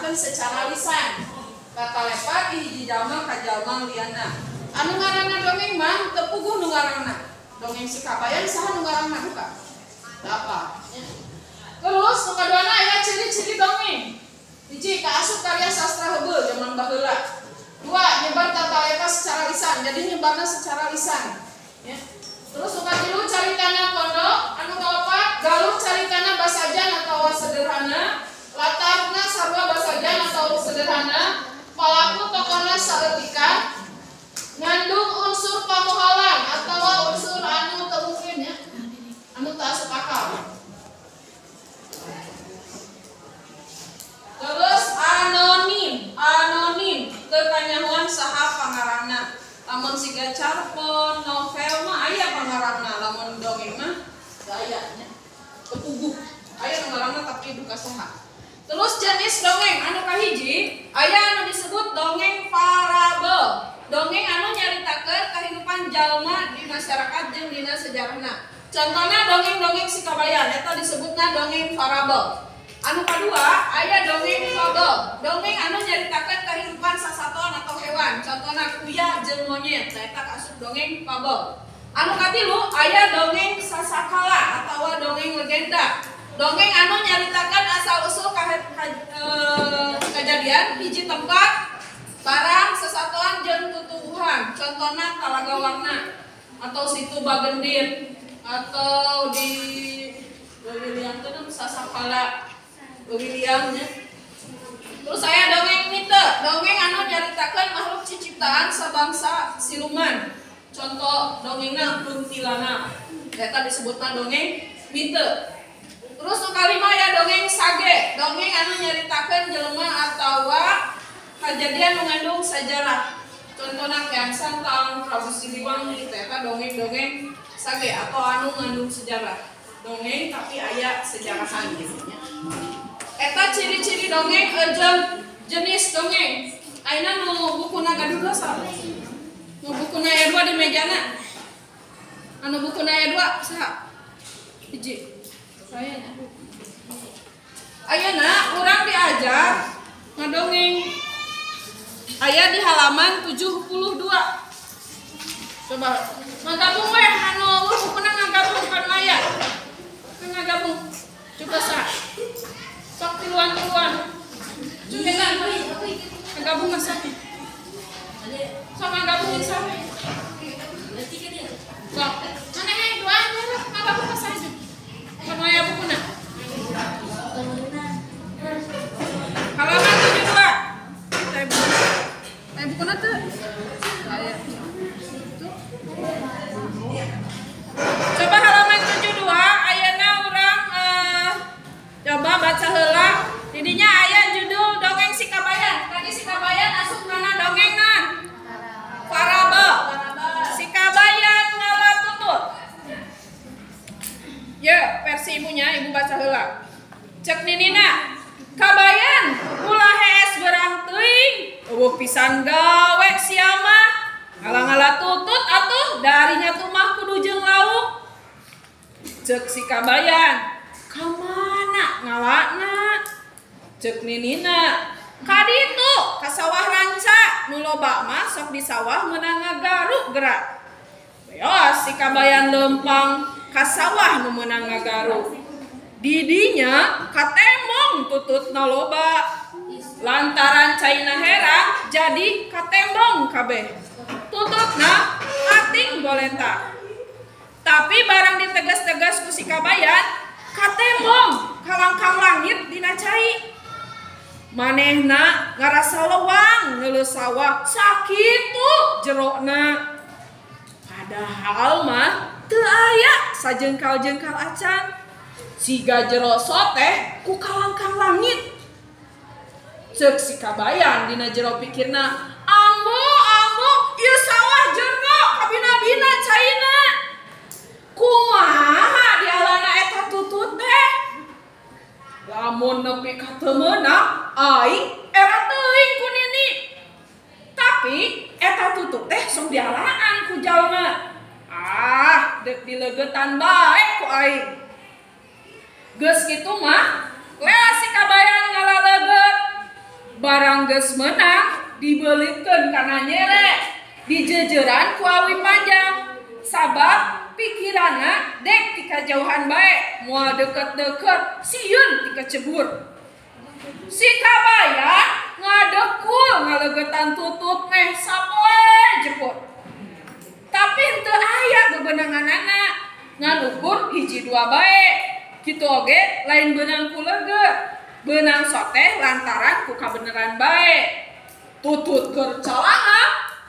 diceritakan secara lisan. Kata lepat di hiji jalma ka jalma liana. Anu ngaranna dongeng mah teu puguh nu ngaranna. Dongeng si kabayan saha nu ngaranna buka? Apa? Terus nu kaduana aya ciri-ciri dongeng. Hiji kaasup karya sastra heubeul zaman baheula. Dua, nyebar tata lepas secara lisan. Jadi nyebarna secara lisan. Ya. Terus nu katilu caritana pondok, anu kaopat galuh caritana basajan atau sederhana, latarna sarua basajan atau sederhana, palaku tokohna saeutika, ngandung unsur pamohalan atau unsur anu teu mungkin ya, anu teu asup akal. Terus anonim teu kanyahoan saha pangarangna. Lamun siga carpon, novel mah aya pangarangna, lamun dongeng mah teu aya nya. Teu puguh. Aya pangarangna tapi duka saha. Terus jenis dongeng anu kahiji aya anu disebut dongeng parabel. Dongeng anu nyaritakeun kahidupan jalma di masyarakat jeung dina sejarahna. Contohna dongeng-dongeng si kabayan eta disebutna dongeng parabel. Anu kadua aya dongeng fabel. Dongeng anu nyaritakeun kahidupan sasatoan atau hewan. Contohna kuya jeung monyet. Eta kaasup dongeng fabel. Anu katilu aya dongeng sasakala atau dongeng legenda. Dongeng anu nyaritakeun asal-usul kejadian hiji tempat, barang, sasatoan jeung tutuwuhan. Contohna Talaga Warna atau Situ Bagendit atau di Leuwiliang teh sasakala Leuwiliangnya. Terus aya dongeng mite, dongeng anu nyaritakeun makhluk ciptaan sabangsa siluman. Contoh dongengna kuntilanak. Eta disebutna dongeng mite. Terus nu kalima aya dongeng sage, dongeng anu nyaritakeun jelema atawa kejadian mengandung sejarah. Contohna Kian Santang, Prabu Siliwangi, eta dongeng-dongeng sage atau anu mengandung sejarah. Dongeng tapi aya sejarahan gitu nya. Eta ciri-ciri dongeng jeung jenis dongeng. Ayeuna nu bukuna gaduh saha? Nu bukuna aya 2 di mejana. Anu bukuna aya 2 saha? Hiji. Saya nya. Ayeuna urang diajar ngadongeng. Aya di halaman 72. Coba ngagabung we anu bukuna ngagabung kan aya. Kan ngagabung. Coba saha? Sok tiluan-tiluan. Cenah ngagabung mah saha? Sok ngagabung saha? Sok. Mana he 2 ngagabung mah saha? Kan aya bukuna. Halaman 72. Teh bukuna teu? Aya. Coba halaman 72 ayeuna urang coba baca heula. Di dinya aya judul dongeng si kabayan. Tadi si kabayan asup kana dongeng naon? Parabel. Si kabayan ngalatutut. Ya, versi ibunya, ibu baca heula. Cek ninina, kabayan ulah hees berang teuing, eueuh pisan gawe sia mah. Ngalah-ngalah tutut atuh darinya tuh mah kudu jeung lauk. Cek si kabayan, ka mana ngalana? Cek ninina, ka ditu ka sawah ranca, nu loba mah sok di sawah meunang ngagaru gerak. Beos si kabayan lempang ka sawah nu meunang ngagaru. Didinya katembong tututna loba. Lantaran caina herang jadi katembong kabeh. Tututna ating bolenta. Tapi barang ditegas-tegas ku si kabayan katembong kalangkang langit dina cai. Manehna ngarasa lewang ngeuleuh sawah sakitu jerona. Padahal mah teu aya sajengkal-jengkal acan. Siga jero soteh ku kalangkang langit. Cek si kabayan dina jero pikirna, ambo ieu sawah jerno kabina-bina caina. Kumaha dialana eta tutut teh? Lamun nepi ka teu meunang aing era teuing ku nini. Tapi eta tutut teh sok dialaan ku jalma. Dek dileugetan bae ku aing. Geus kitu mah, lea si kabayan ngalaleget. geus meunang dibelikeun kana nyere di jejeran ku awi panjang sabab pikiranna dek ti kajauhan bae moal deket-deket sieun ti kecebur. Si kabayan ngadekul ngalegetan tutut meh sapoe jeput. Tapi henteu aya bebenanganana ngan ukur hiji dua bae. Kitu oge lain beunang ku leget. Beunang soteh lantaran ku kabeneran bae. Tutut keur calana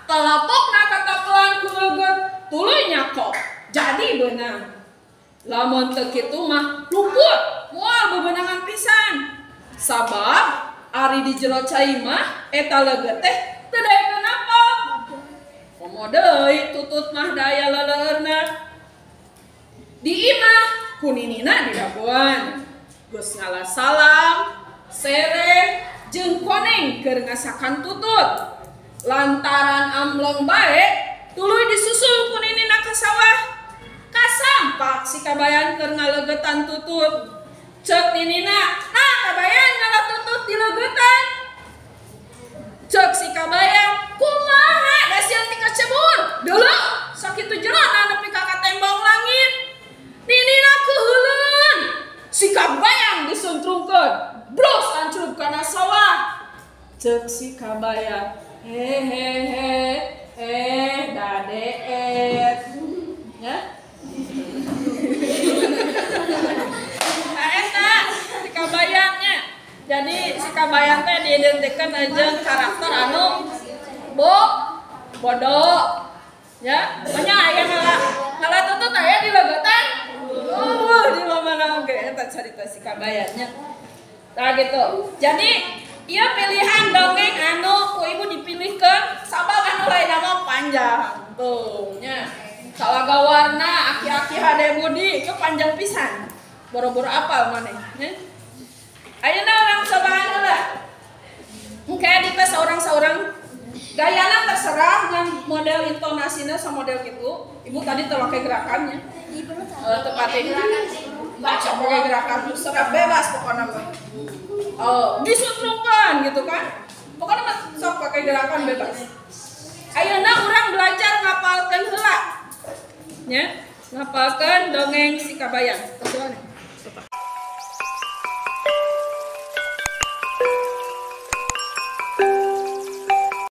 telepokna katapelan ku leget tuluy nyakok jadi beunang. Lamun teu kitu mah luput moal bebenangan pisan. Sabab ari di jero cai mah eta leget teh teu daya kenapa. Komo deui tutut mah daya leleurna. Di imah kuninina di daguan. Geus ngalah salam, sere jeung koneng keur ngasakan tutut. Lantaran amlong bae tuluy disusul kuninina ka sawah. Kasampak si kabayan keur ngalegetan tutut. Cek ninina, nah kabayan ngalah tutut dilegetan. Cek si kabayan, kumaha da sieun ti kecebur? Deuleu sakitu jerona nepi ka katembong langit. Ninina keuheuleun. Si kabayang disuntrungkeun, bros ancrup kana sawah. Cek si kabayang, hehehe, dadeet. Ya? Si kabayangnya. Jadi si kabayang teh diidentikeun jeung karakter anu bodoh. Ya, banyak aya ngalah tutut aya di legetan. Di mana oge eta carita si kabayangnya. Nah gitu. Jadi ieu pilihan dongeng anu ku ibu dipilihkeun sabab anu lain mah panjang. Tuh nya. Salaga warna aki-aki hade budi itu panjang pisan. Boro-boro apal maneh nya. Ayeuna urang sabaraha heula. Engke di tes saurang-saurang gayana terserah dengan model intonasinya sama model gitu. Ibu tadi teu make gerakannya. Tepatin baca pakai gerakan terserah bebas pokoknya mah. Disutrungkeun gitu kan. Pokoknya mah sok pakai gerakan bebas. Ayeuna urang belajar ngapalkeun heula. Nya, ngapalkeun dongeng si kabayang. Terus